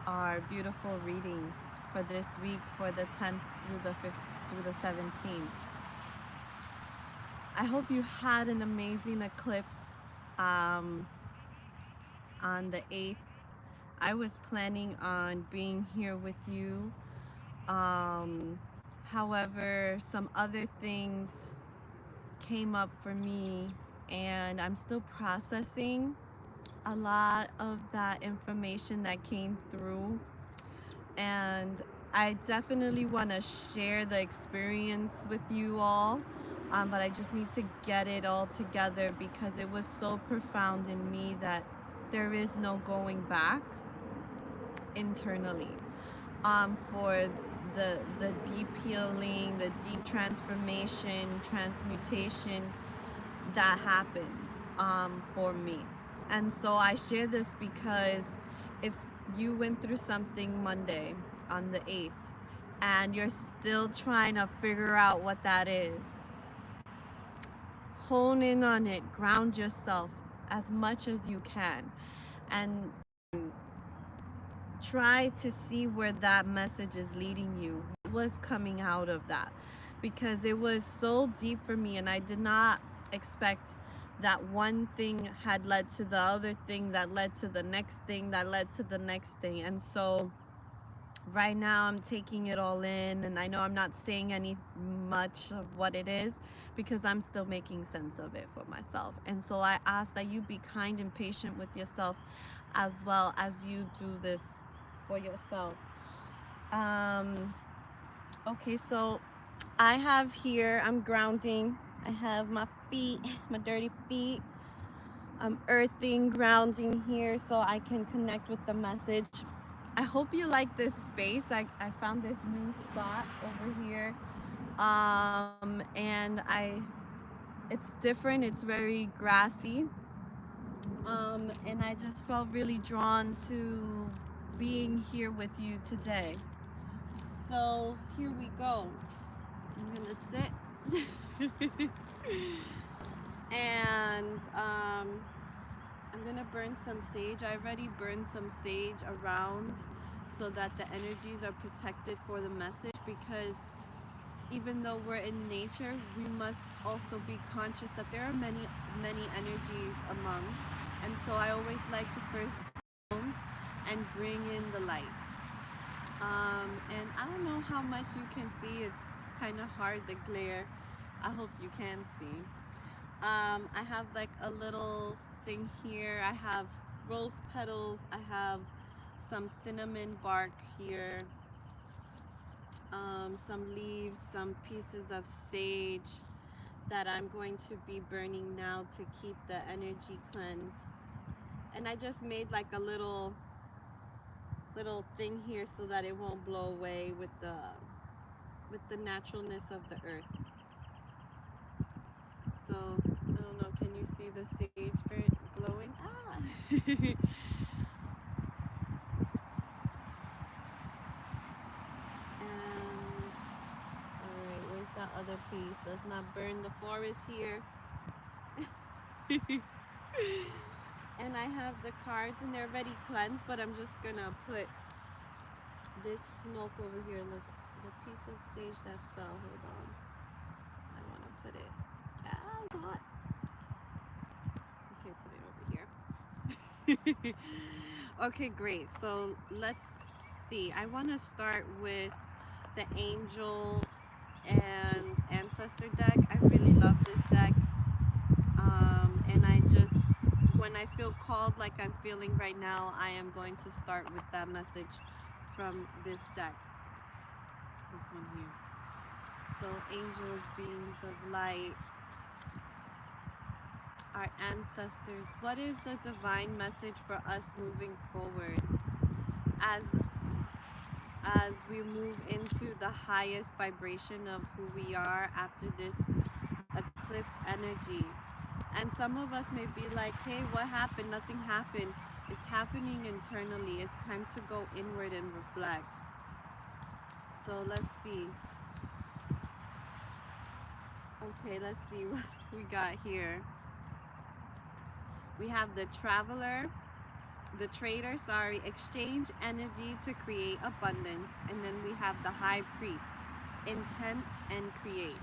our beautiful reading for this week for the 10th through the 5th through the 17th. I hope you had an amazing eclipse um, on the 8th. I was planning on being here with you. Um, However, some other things came up for me, and I'm still processing a lot of that information that came through. And I definitely want to share the experience with you all, but I just need to get it all together because it was so profound in me that there is no going back internally. For the deep healing, the deep transformation, transmutation that happened for me. And so I share this because if you went through something Monday on the 8th and you're still trying to figure out what that is, hone in on it, ground yourself as much as you can, and try to see where that message is leading you. What was coming out of that? Because it was so deep for me, and I did not expect that one thing had led to the other thing that led to the next thing that led to the next thing. And so right now I'm taking it all in, and I know I'm not saying any much of what it is because I'm still making sense of it for myself. And so I ask that you be kind and patient with yourself as well as you do this for yourself. um okay, so I have here, I'm grounding. I have my feet, my dirty feet. I'm earthing, grounding here so I can connect with the message. I hope you like this space. I found this new spot over here. And it's different. It's very grassy. And I just felt really drawn to being here with you today. So here we go. I'm gonna sit. And I'm gonna burn some sage. I already burned some sage around so that the energies are protected for the message, because even though we're in nature, we must also be conscious that there are many energies among. And so I always like to first ground and bring in the light. And I don't know how much you can see. It's kind of hard, the glare. I hope you can see. I have like a little thing here. I have rose petals. I have some cinnamon bark here. Some leaves, some pieces of sage that I'm going to be burning now to keep the energy cleansed. And I just made like a little thing here so that it won't blow away with the naturalness of the earth. So I don't know, can you see the sage glowing? Ah. And alright, where's that other piece? Let's not burn the forest here. And I have the cards and they're already cleansed, but I'm just gonna put this smoke over here. Look, the piece of sage that fell. Hold on. I wanna put it. Ah, it's hot. Okay, put it over here. Okay, great. So let's see. I wanna start with the angel and ancestor deck. I really love this deck. And I just, when I feel called like I'm feeling right now, I am going to start with that message from this deck. This one here. So angels, beings of light, our ancestors. What is the divine message for us moving forward as we move into the highest vibration of who we are after this eclipse energy? And some of us may be like, hey, what happened? Nothing happened. It's happening internally. It's time to go inward and reflect. So let's see. Okay, let's see what we got here. We have the traveler, the trader, sorry, exchange energy to create abundance. And then we have the high priest, intent and create.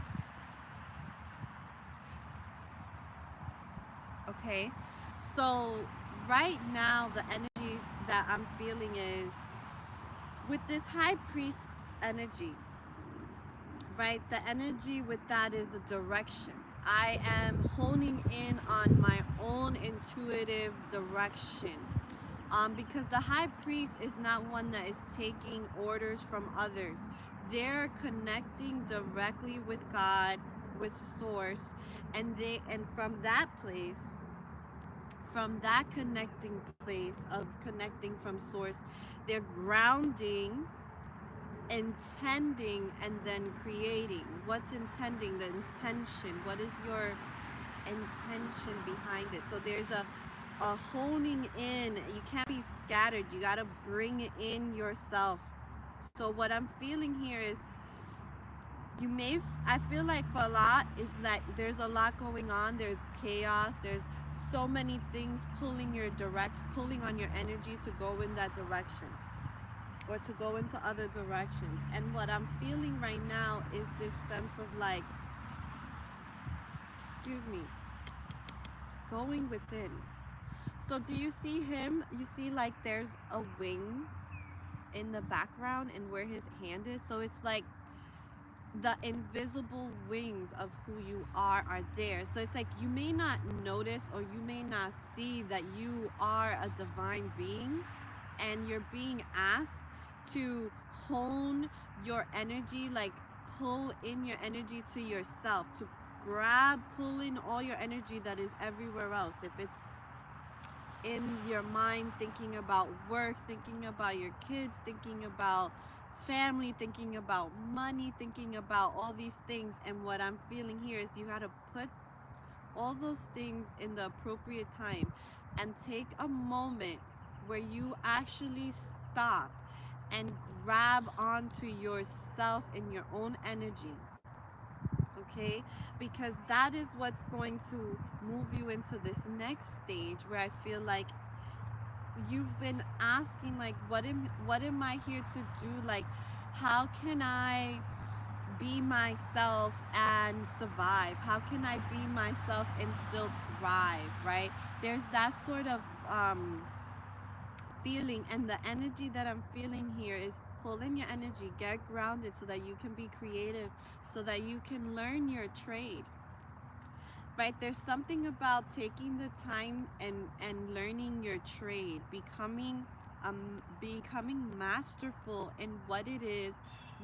Okay, so right now the energies that I'm feeling is with this high priest energy, right? The energy with that is a direction. I am honing in on my own intuitive direction. Because the high priest is not one that is taking orders from others. They're connecting directly with God, with source, and from that connecting place of connecting from source, they're grounding, intending, and then creating. What's intending? The intention. What is your intention behind it? So there's a honing in. You can't be scattered. You got to bring it in yourself. So what I'm feeling here is I feel like for a lot is that there's a lot going on. There's chaos. There's so many things pulling on your energy to go in that direction or to go into other directions. And what I'm feeling right now is this sense of like, excuse me, going within. So do you see him? You see like there's a wing in the background and where his hand is. So it's like the invisible wings of who you are there. So it's like you may not notice or you may not see that you are a divine being, and you're being asked to hone your energy, like pull in your energy to yourself, to pull in all your energy that is everywhere else. If it's in your mind, thinking about work, thinking about your kids, thinking about family, thinking about money, thinking about all these things. And what I'm feeling here is you got to put all those things in the appropriate time and take a moment where you actually stop and grab onto yourself and your own energy. Okay, because that is what's going to move you into this next stage where I feel like you've been asking, like, what am I here to do? Like, how can I be myself and survive? How can I be myself and still thrive? Right? There's that sort of feeling, and the energy that I'm feeling here is pull in your energy, get grounded so that you can be creative, so that you can learn your trade. Right, there's something about taking the time and learning your trade, becoming masterful in what it is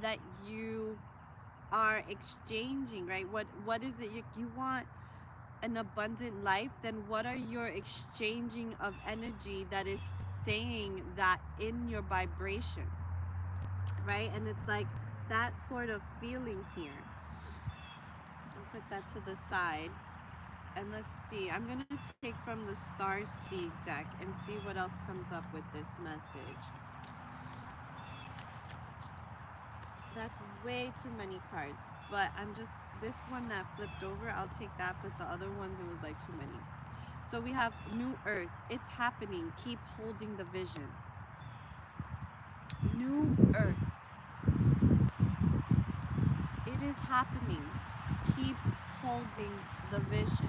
that you are exchanging. Right, what is it you want? An abundant life. Then what are your exchanging of energy that is saying that in your vibration? Right, and it's like that sort of feeling here. I'll put that to the side. And let's see, I'm going to take from the Star Seed deck and see what else comes up with this message. That's way too many cards, but this one that flipped over, I'll take that, but the other ones, it was like too many. So we have New Earth. It's happening. Keep holding the vision. New Earth. It is happening. Keep holding the vision.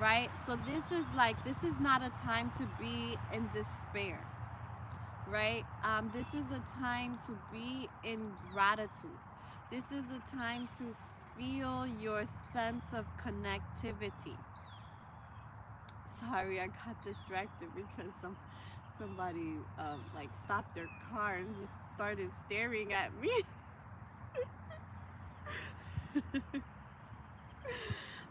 Right? So this is not a time to be in despair. Right? This is a time to be in gratitude. This is a time to feel your sense of connectivity. Sorry, I got distracted because somebody like stopped their car and just started staring at me.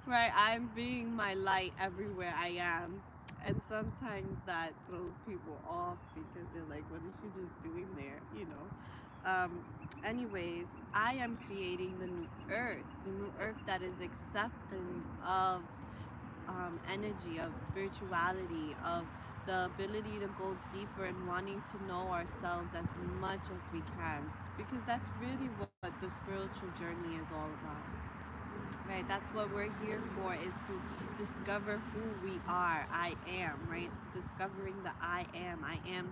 Right, I'm being my light everywhere I am. And sometimes that throws people off because they're like, what is she just doing there? Anyways, I am creating the new earth that is accepting of energy, of spirituality, of the ability to go deeper and wanting to know ourselves as much as we can. Because that's really what the spiritual journey is all about. right? That's what we're here for, is to discover who we are. I am, right? Discovering the I am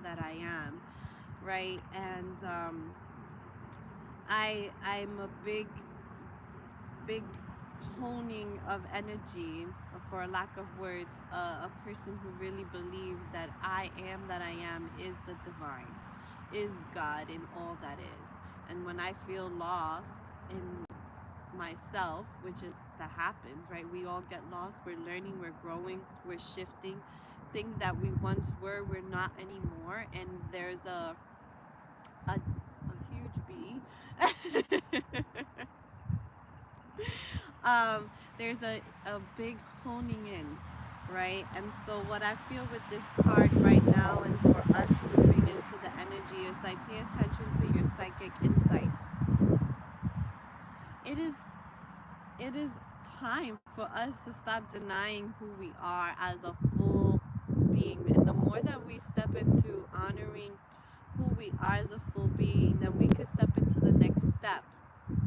that I am, right? And I'm a big honing of energy, for lack of words, a person who really believes that I am that I am is the divine, is God in all that is. And when I feel lost in myself, which is that happens, right? We all get lost. We're learning, we're growing, we're shifting. Things that we once were, we're not anymore. And there's a huge bee. There's a big honing in, right? And so what I feel with this card right now, and for us moving into the energy, is like, pay attention to your psychic insights. It is it is time for us to stop denying who we are as a full being. And the more that we step into honoring who we are as a full being, then we could step into the next step.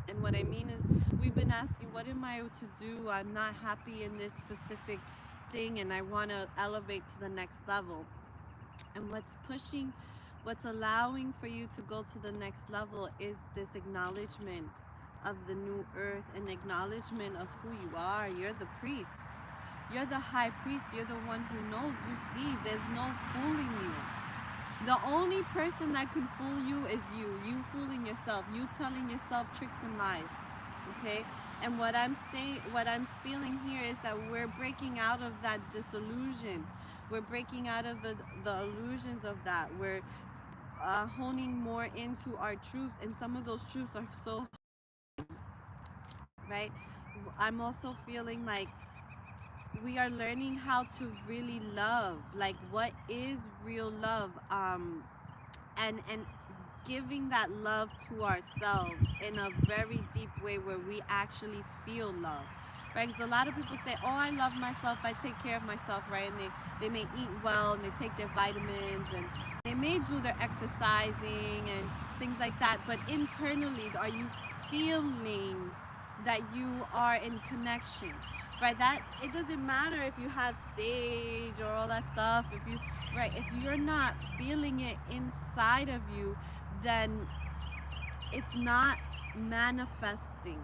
And what I mean is, we've been asking, what am I to do? I'm not happy in this specific thing and I want to elevate to the next level. And what's allowing for you to go to the next level is this acknowledgement of the new earth, an acknowledgement of who you are. You're the priest. You're the high priest. You're the one who knows. You see, there's no fooling you. The only person that can fool you is you. You fooling yourself. You telling yourself tricks and lies. Okay? And what I'm saying, what I'm feeling here is that we're breaking out of that disillusion. We're breaking out of the illusions of that. We're honing more into our truths, and some of those truths are so, right? I'm also feeling like we are learning how to really love. Like, what is real love? And giving that love to ourselves in a very deep way, where we actually feel love, right? Because a lot of people say, oh, I love myself, I take care of myself, right? And they may eat well, and they take their vitamins, and they may do their exercising and things like that, but internally, are you feeling that you are in connection, right? That it doesn't matter if you have sage or all that stuff, if you, right, if you're not feeling it inside of you, then it's not manifesting.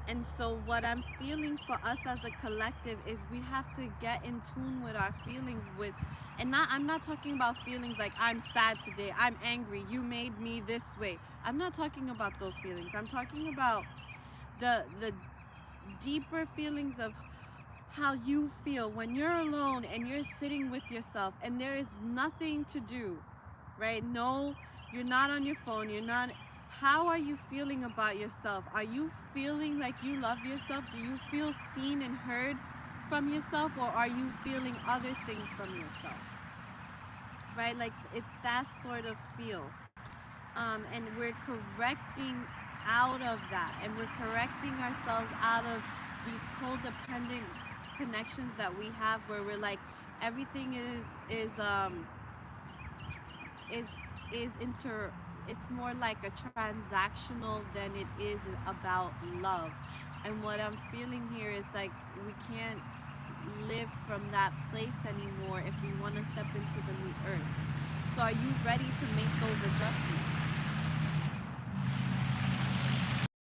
And so what I'm feeling for us as a collective is we have to get in tune with our feelings, with, and not, I'm not talking about feelings like I'm sad today, I'm angry, you made me this way. I'm not talking about those feelings. I'm talking about the deeper feelings of how you feel when you're alone and you're sitting with yourself and there is nothing to do, right? No, you're not on your phone, you're not. How are you feeling about yourself? Are you feeling like you love yourself? Do you feel seen and heard from yourself, or are you feeling other things from yourself, right? Like, it's that sort of feel. And we're correcting out of that, and we're correcting ourselves out of these codependent connections that we have, where we're like, everything is is inter it's more like a transactional than it is about love. And what I'm feeling here is like, we can't live from that place anymore if we want to step into the new earth. So are you ready to make those adjustments?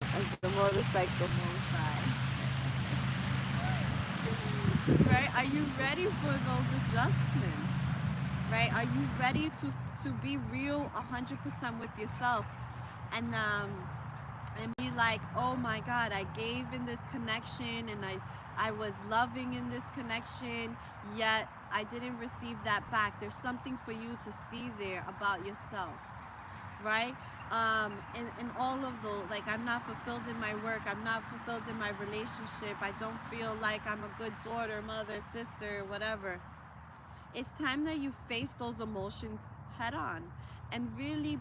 As the motorcycle moves by. Right? Are you ready for those adjustments? Right? Are you ready to be real 100% with yourself, and be like, oh my God, I gave in this connection, and I was loving in this connection, yet I didn't receive that back. There's something for you to see there about yourself, right? And all of the, like, I'm not fulfilled in my work, I'm not fulfilled in my relationship, I don't feel like I'm a good daughter, mother, sister, whatever. It's time that you face those emotions head on and really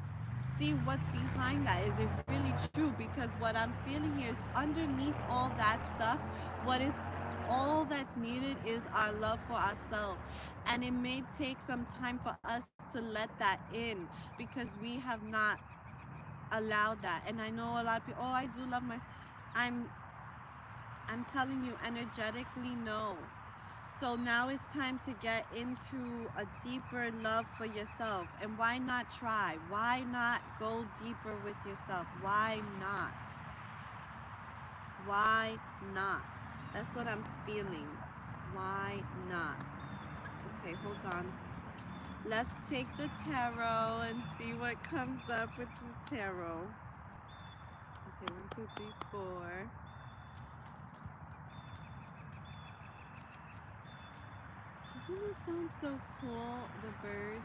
see what's behind that. Is it really true? Because what I'm feeling here is, underneath all that stuff, what is all that's needed is our love for ourselves. And it may take some time for us to let that in, because we have not allowed that. And I know a lot of people, oh, I do love myself. I'm I'm telling you, energetically, no. So now it's time to get into a deeper love for yourself. And why not try? Why not go deeper with yourself? Why not? Why not? That's what I'm feeling. Why not? Okay, hold on. Let's take the tarot and see what comes up with the tarot. Okay, 1, 2, 3, 4. Doesn't it sound so cool, the birds?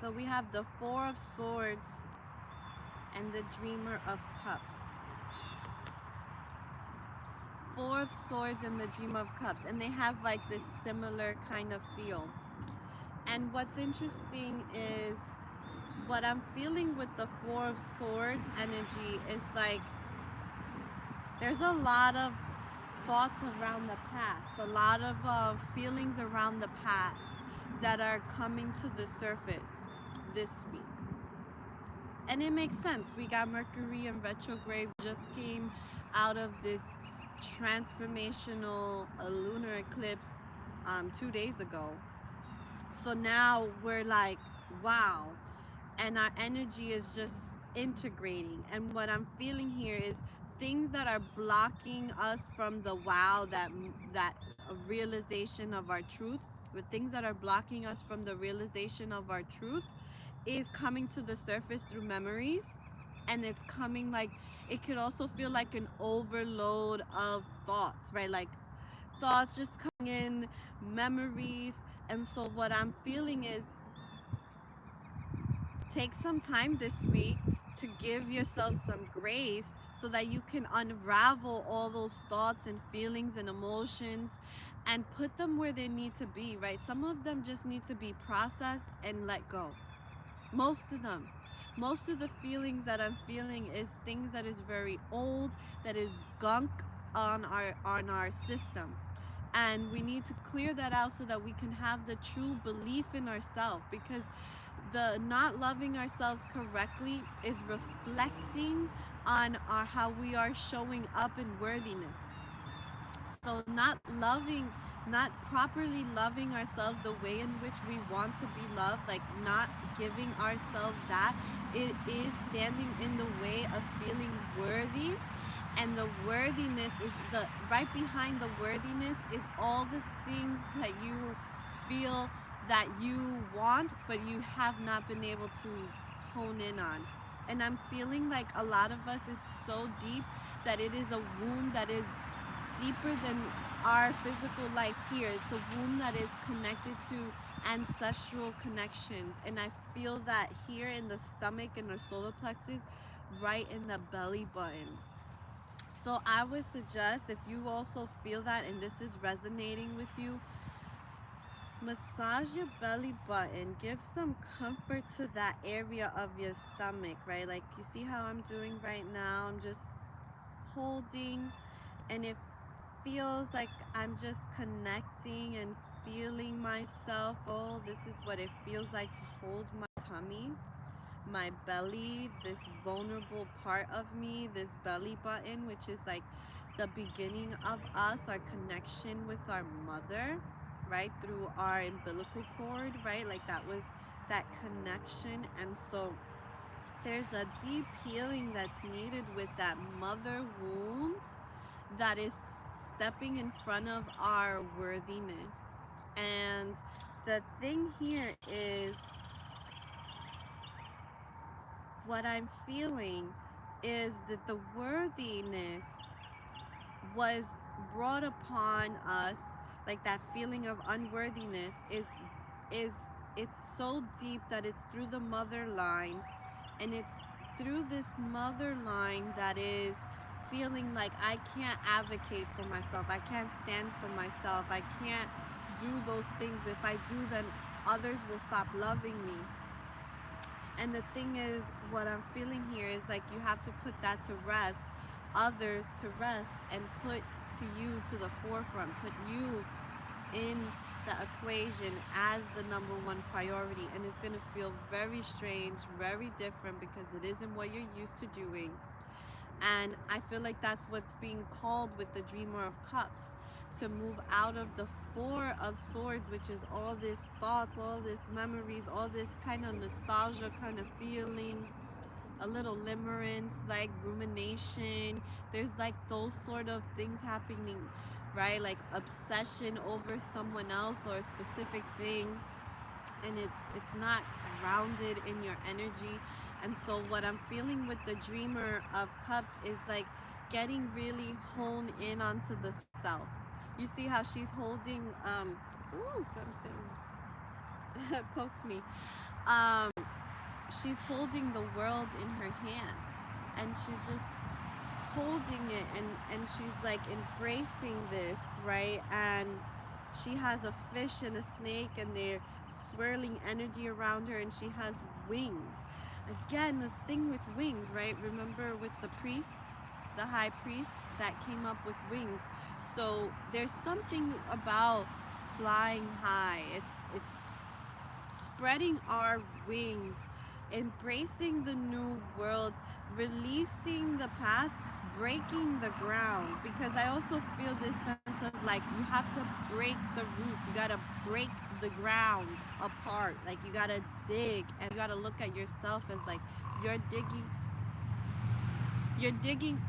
So we have the Four of Swords and the Dreamer of Cups. Four of Swords and the Dreamer of Cups. And they have like this similar kind of feel. And what's interesting is what I'm feeling with the Four of Swords energy is like there's a lot of thoughts around the past, a lot of feelings around the past that are coming to the surface this week. And it makes sense. We got Mercury in retrograde, just came out of this transformational lunar eclipse 2 days ago. So now we're like, wow. And our energy is just integrating. And what I'm feeling here is things that are blocking us from the wow, that realization of our truth, the things that are blocking us from the realization of our truth is coming to the surface through memories. And it's coming like, it could also feel like an overload of thoughts, right? Like thoughts just coming in, memories. And so what I'm feeling is take some time this week to give yourself some grace so that you can unravel all those thoughts and feelings and emotions and put them where they need to be, right? Some of them just need to be processed and let go. Most of them. Most of the feelings that I'm feeling is things that is very old, that is gunk on our system. And we need to clear that out so that we can have the true belief in ourselves, because the not loving ourselves correctly is reflecting on our how we are showing up in worthiness. So not properly loving ourselves the way in which we want to be loved, like not giving ourselves that, it is standing in the way of feeling worthy. And the worthiness is the right behind the worthiness is all the things that you feel that you want, but you have not been able to hone in on. And I'm feeling like a lot of us is so deep that it is a wound that is deeper than our physical life here. It's a womb that is connected to ancestral connections. And I feel that here in the stomach and the solar plexus, right in the belly button. So I would suggest, if you also feel that and this is resonating with you, massage your belly button. Give some comfort to that area of your stomach, right? Like you see how I'm doing right now? I'm just holding, and it feels like I'm just connecting and feeling myself. Oh, this is what it feels like to hold my tummy, my belly, this vulnerable part of me, this belly button, which is like the beginning of us, our connection with our mother, right, through our umbilical cord, right? Like that was that connection. And so there's a deep healing that's needed with that mother wound that is stepping in front of our worthiness. And the thing here is, what I'm feeling is that the worthiness was brought upon us, like that feeling of unworthiness is it's so deep that it's through the mother line, and it's through this mother line that is feeling like I can't advocate for myself, I can't stand for myself, I can't do those things. If I do, then others will stop loving me. And the thing is, what I'm feeling here is like you have to put that to rest, others to rest, and put to you to the forefront, put you in the equation as the number one priority. And it's going to feel very strange, very different, because it isn't what you're used to doing. And I feel like that's what's being called with the Dreamer of Cups, to move out of the Four of Swords, which is all this thoughts, all this memories, all this kind of nostalgia kind of feeling, a little limerence, like rumination. There's like those sort of things happening, right? Like obsession over someone else or a specific thing, and it's not grounded in your energy. And so what I'm feeling with the Dreamer of Cups is like getting really honed in onto the self. You see how she's holding ooh, something poked me. um she's holding the world in her hands, and she's just holding it, and she's like embracing this, right? And she has a fish and a snake, and they're swirling energy around her, and she has wings. Again, this thing with wings, right? Remember with the priest, the high priest that came up with wings. So there's something about flying high. It's spreading our wings, embracing the new world, releasing the past, breaking the ground. Because I also feel this sense of like you have to break the roots, you gotta break the ground apart. Like you gotta dig, and you gotta look at yourself as like you're digging, you're digging,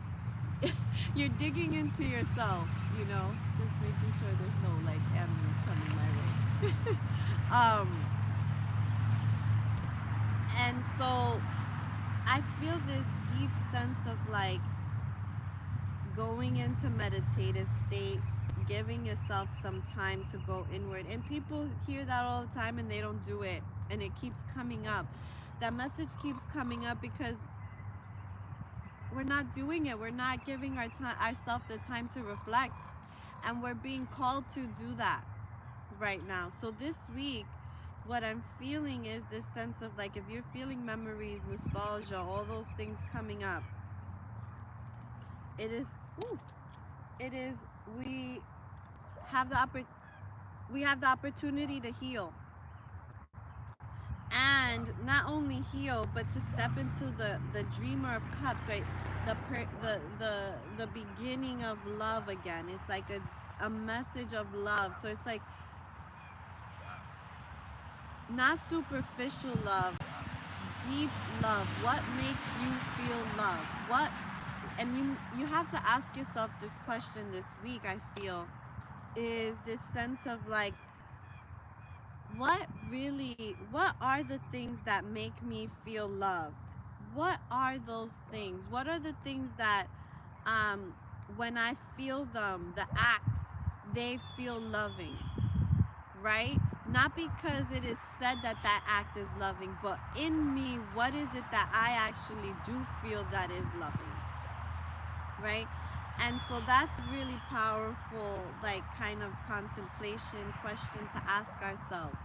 you're digging into yourself, you know, just making sure there's no like animals coming my way. And so I feel this deep sense of like going into meditative state, giving yourself some time to go inward. And people hear that all the time and they don't do it, and it keeps coming up. That message keeps coming up because we're not doing it. We're not giving ourselves the time to reflect, and we're being called to do that right now. So this week, what I'm feeling is this sense of like, if you're feeling memories, nostalgia, all those things coming up, it is ooh, it is we have the opportunity to heal, and not only heal, but to step into the Dreamer of Cups, right? The beginning of love again. It's like a message of love. So it's like not superficial love, deep love. What makes you feel love? What, and you have to ask yourself this question this week, I feel, is this sense of like, what are the things that make me feel loved? What are those things? What are the things that when I feel them, the acts, they feel loving, right? Not because it is said that that act is loving, but in me, what is it that I actually do feel that is loving, right? And so that's really powerful, like kind of contemplation question to ask ourselves.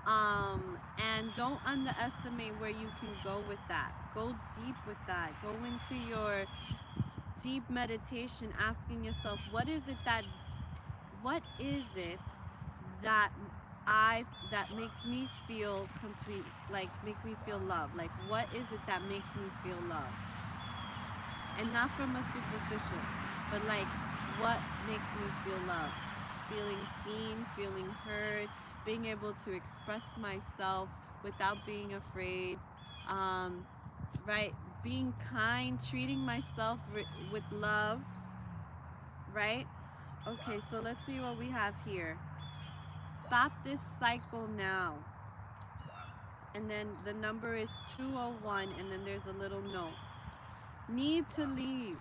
And don't underestimate where you can go with that. Go deep with that. Go into your deep meditation, asking yourself, what is it that that makes me feel complete, like make me feel love? Like what is it that makes me feel love? And not from a superficial, but like what makes me feel love? Feeling seen, feeling heard, being able to express myself without being afraid, um, right? Being kind, treating myself with love, right? Okay, so let's see what we have here. Stop this cycle now. And then the number is 201, and then there's a little note. Need to leave.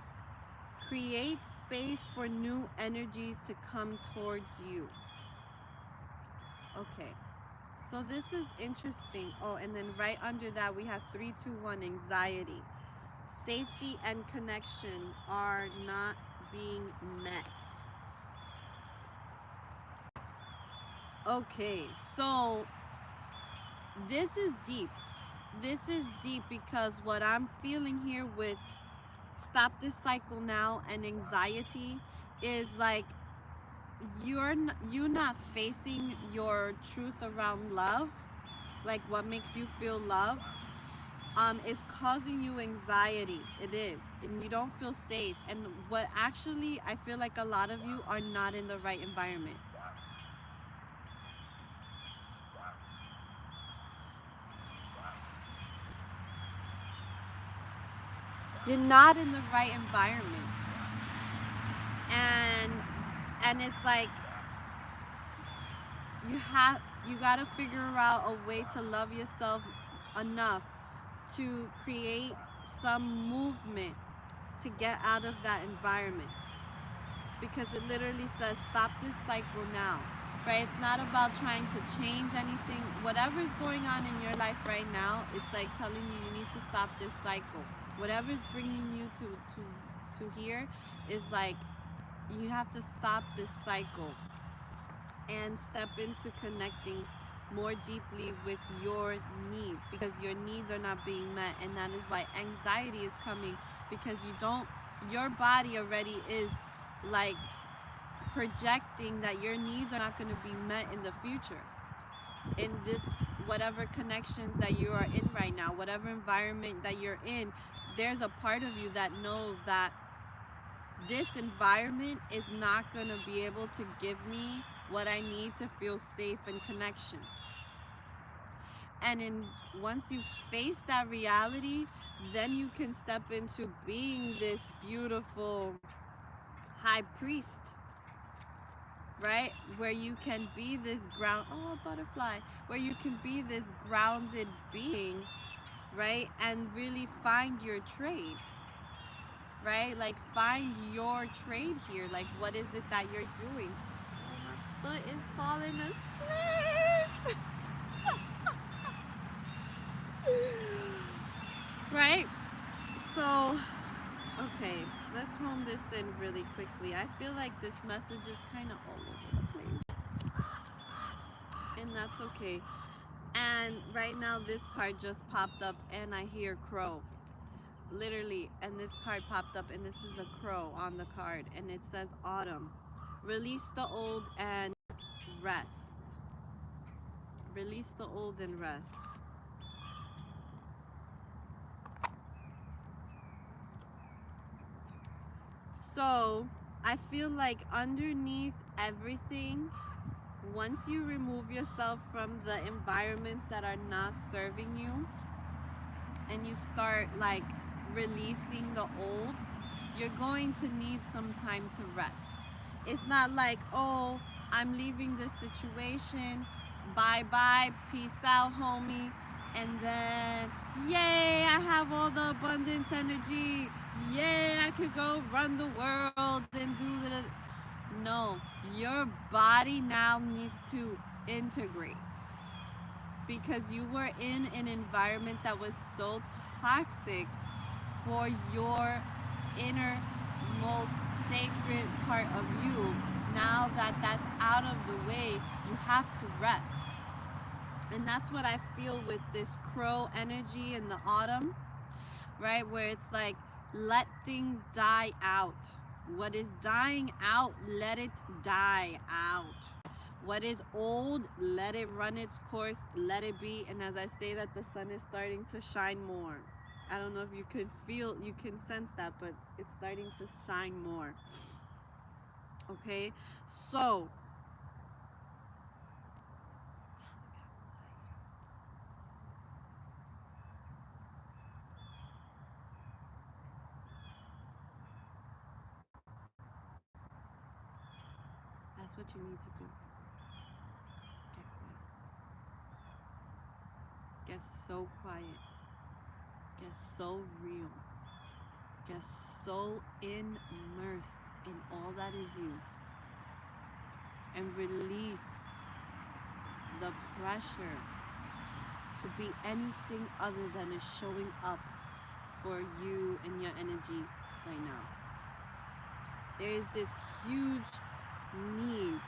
Create space for new energies to come towards you. Okay, so this is interesting. Oh, and then right under that we have 321, anxiety. Safety and connection are not being met. Okay, so this is deep. This is deep because what I'm feeling here with stop this cycle now and anxiety is like you not facing your truth around love, like what makes you feel loved, is causing you anxiety. It is, and you don't feel safe. And what actually I feel like a lot of you are not in the right environment. You're not in the right environment, and it's like you gotta figure out a way to love yourself enough to create some movement to get out of that environment, because it literally says stop this cycle now, right? It's not about trying to change anything. Whatever's going on in your life right now, it's like telling you need to stop this cycle. Whatever's bringing you to here is like you have to stop this cycle and step into connecting more deeply with your needs, because your needs are not being met, and that is why anxiety is coming, because your body already is like projecting that your needs are not going to be met in the future, in this whatever connections that you are in right now, whatever environment that you're in. There's a part of you that knows that this environment is not going to be able to give me what I need to feel safe and connection. And once you face that reality, then you can step into being this beautiful high priest, right? Where you can be this butterfly, where you can be this grounded being, right? And really find your trade, right? Like find your trade here. Like, what is it that you're doing? My foot is falling asleep. Right? So, okay, let's hone this in really quickly. I feel like this message is kind of all over the place, and that's okay. And right now, this card just popped up, and I hear crow. Literally, and this card popped up, and this is a crow on the card, and it says autumn. Release the old and rest. Release the old and rest. So, I feel like underneath everything, once you remove yourself from the environments that are not serving you, and you start like releasing the old, you're going to need some time to rest. It's not like, oh, I'm leaving this situation, bye bye, peace out, homie, and then, yay, I have all the abundance energy, yay, I could go run the world and do the. No, your body now needs to integrate, because you were in an environment that was so toxic for your inner, most sacred part of you. Now that that's out of the way, you have to rest. And that's what I feel with this crow energy in the autumn, right? Where it's like, let things die out. What is dying out, let it die out. What is old, let it run its course, let it be. And as I say that, the sun is starting to shine more. I don't know if you you can sense that, but it's starting to shine more. Okay? So, that's what you need to do. Get quiet. Get so quiet. Get so real. Get so immersed in all that is you. And release the pressure to be anything other than is showing up for you and your energy right now. There is this huge need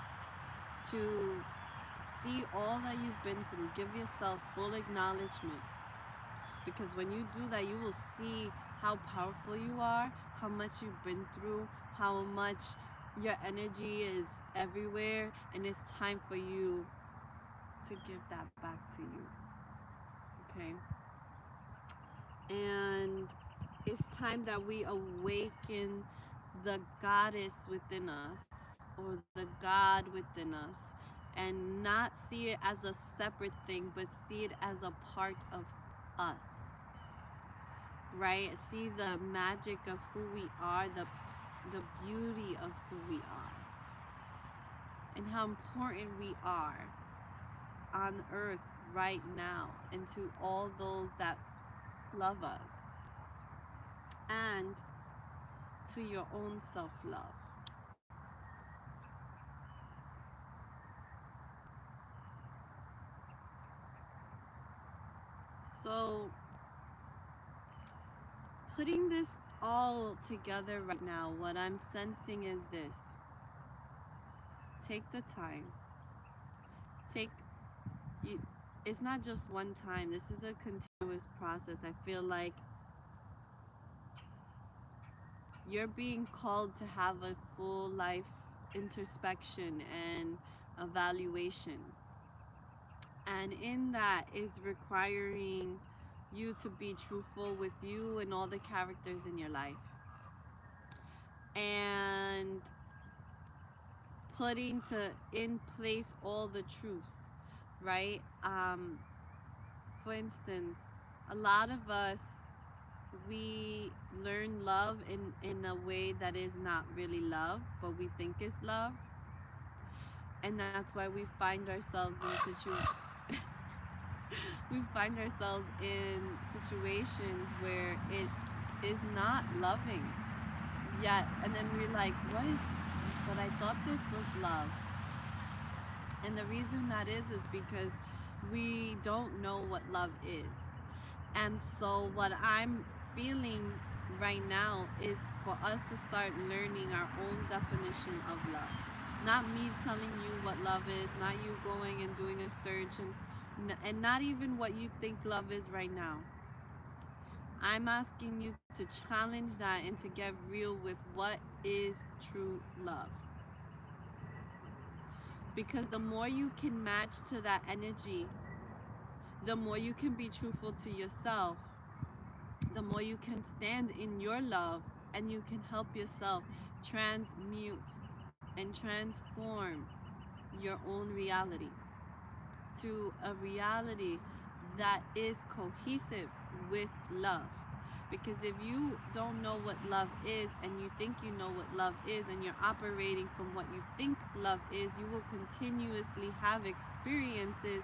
to see all that you've been through. Give yourself full acknowledgement because when you do that, you will see how powerful you are, how much you've been through, how much your energy is everywhere, and it's time for you to give that back to you. Okay? And it's time that we awaken the goddess within us, or the God within us, and not see it as a separate thing, but see it as a part of us, right? See the magic of who we are, the beauty of who we are, and how important we are on earth right now, and to all those that love us, and to your own self-love. So, putting this all together right now, what I'm sensing is this. Take the time. Take you It's not just one time. This is a continuous process. I feel like you're being called to have a full life introspection and evaluation. And in that is requiring you to be truthful with you and all the characters in your life. And putting to in place all the truths, right? For instance, a lot of us, we learn love in a way that is not really love, but we think it's love. And that's why we find ourselves we find ourselves in situations where it is not loving yet, and then we're like, but I thought this was love. And the reason that is because we don't know what love is. And so what I'm feeling right now is for us to start learning our own definition of love. Not me telling you what love is, not you going and doing a search, and not even what you think love is right now. I'm asking you to challenge that and to get real with what is true love. Because the more you can match to that energy, the more you can be truthful to yourself, the more you can stand in your love, and you can help yourself transmute and transform your own reality to a reality that is cohesive with love. Because if you don't know what love is, and you think you know what love is, and you're operating from what you think love is, you will continuously have experiences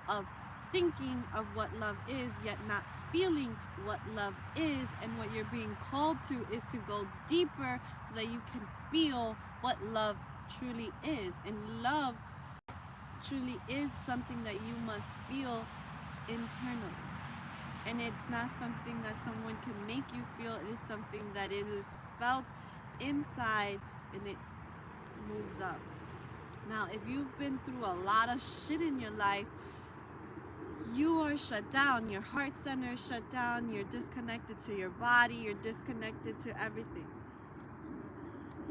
of thinking of what love is, yet not feeling what love is. And what you're being called to is to go deeper so that you can feel what love truly is. And love truly is something that you must feel internally. And it's not something that someone can make you feel. It is something that it is felt inside, and it moves up. Now, if you've been through a lot of shit in your life, you are shut down. Your heart center is shut down. You're disconnected to your body. You're disconnected to everything.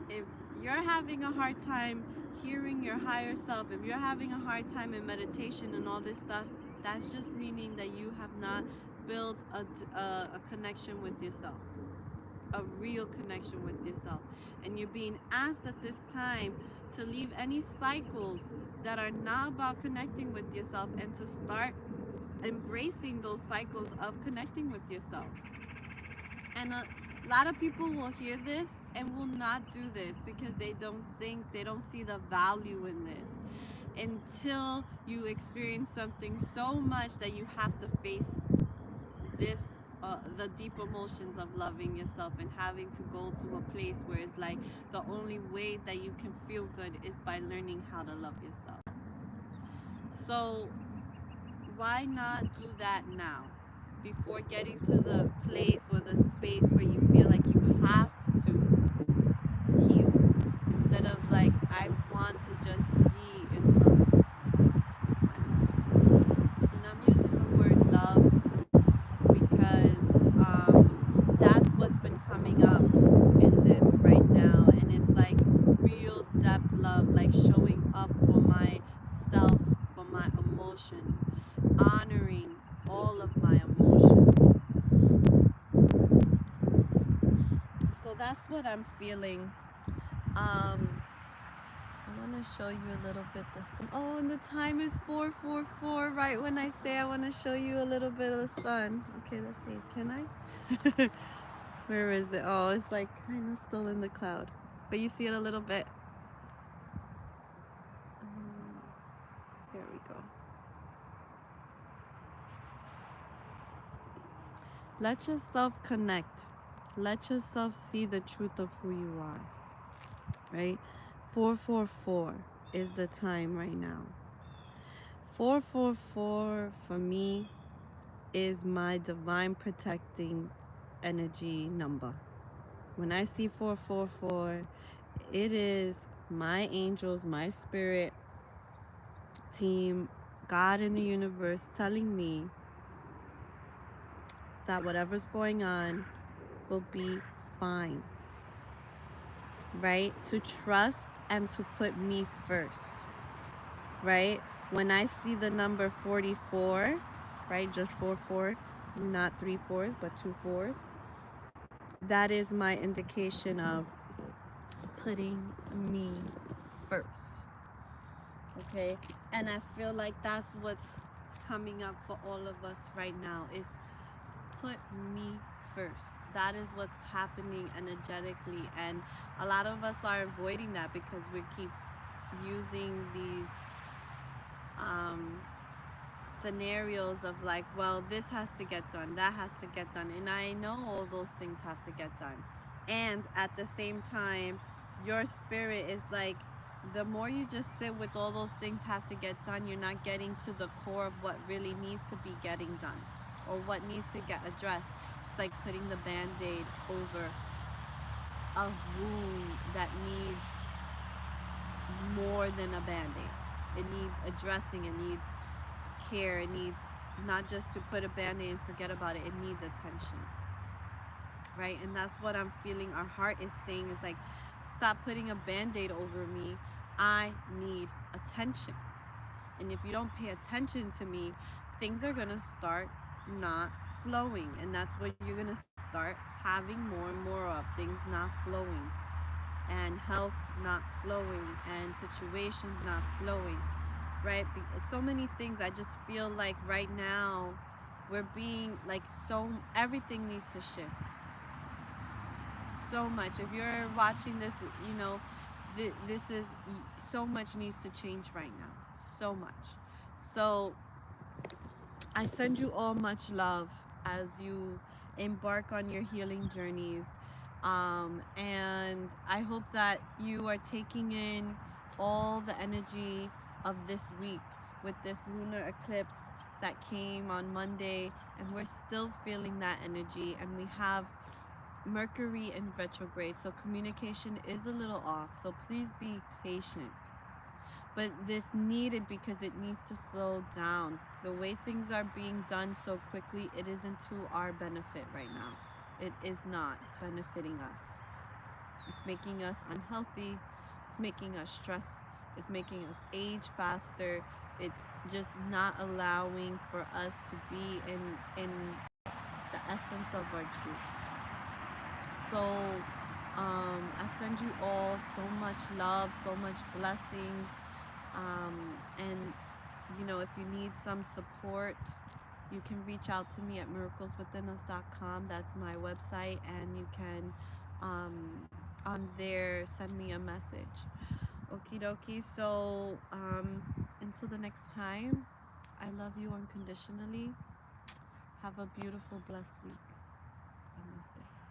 If you're having a hard time hearing your higher self, if you're having a hard time in meditation and all this stuff, that's just meaning that you have not built a connection with yourself, a real connection with yourself. And you're being asked at this time to leave any cycles that are not about connecting with yourself, and to start embracing those cycles of connecting with yourself. And a lot of people will hear this and will not do this because they don't see the value in this until you experience something so much that you have to face this the deep emotions of loving yourself, and having to go to a place where it's like the only way that you can feel good is by learning how to love yourself. So why not do that now, before getting to the place or the space where you feel like you have to heal, instead of like, I want to just be in love. And I'm using the word love because honoring all of my emotions. So that's what I'm feeling. I want to show you a little bit the sun. Oh, and the time is 4:44. Right when I say I want to show you a little bit of the sun. Okay, let's see. Can I? Where is it? Oh, it's like kind of still in the cloud, but you see it a little bit. Here we go. Let yourself connect. Let yourself see the truth of who you are. Right? 4:44 is the time right now. 4:44 for me is my divine protecting energy number. When I see 4:44, it is my angels, my spirit team, God in the universe telling me that whatever's going on will be fine, right? To trust and to put me first, right? When I see the number 44, right, just 4-4, not 3 fours, but 2 fours, that is my indication of putting me first, okay? And I feel like that's what's coming up for all of us right now is put me first. That is what's happening energetically, and a lot of us are avoiding that because we keep using these scenarios of like, well, this has to get done, that has to get done, and I know all those things have to get done, and at the same time your spirit is like, the more you just sit with all those things have to get done, you're not getting to the core of what really needs to be getting done or what needs to get addressed. It's like putting the band-aid over a wound that needs more than a band-aid. It needs addressing, it needs care, it needs not just to put a band-aid and forget about it, it needs attention, right? And that's what I'm feeling our heart is saying, is like, stop putting a band-aid over me, I need attention. And if you don't pay attention to me, things are gonna start not flowing, and that's what you're gonna start having more and more of, things not flowing, and health not flowing, and situations not flowing, right? So many things. I just feel like right now we're being like, so everything needs to shift so much. If you're watching this, you know, this is, so much needs to change right now, so much. So I send you all much love as you embark on your healing journeys. And I hope that you are taking in all the energy of this week with this lunar eclipse that came on Monday, and we're still feeling that energy, and we have Mercury in retrograde, so communication is a little off, so please be patient. But this needed because it needs to slow down. The way things are being done so quickly, it isn't to our benefit right now. It is not benefiting us. It's making us unhealthy. It's making us stress. It's making us age faster. It's just not allowing for us to be in the essence of our truth. So I send you all so much love, so much blessings. And you know, if you need some support, you can reach out to me at miracleswithinus.com. That's my website, and you can on there send me a message. Okie dokie. So until the next time, I love you unconditionally. Have a beautiful, blessed week. Namaste.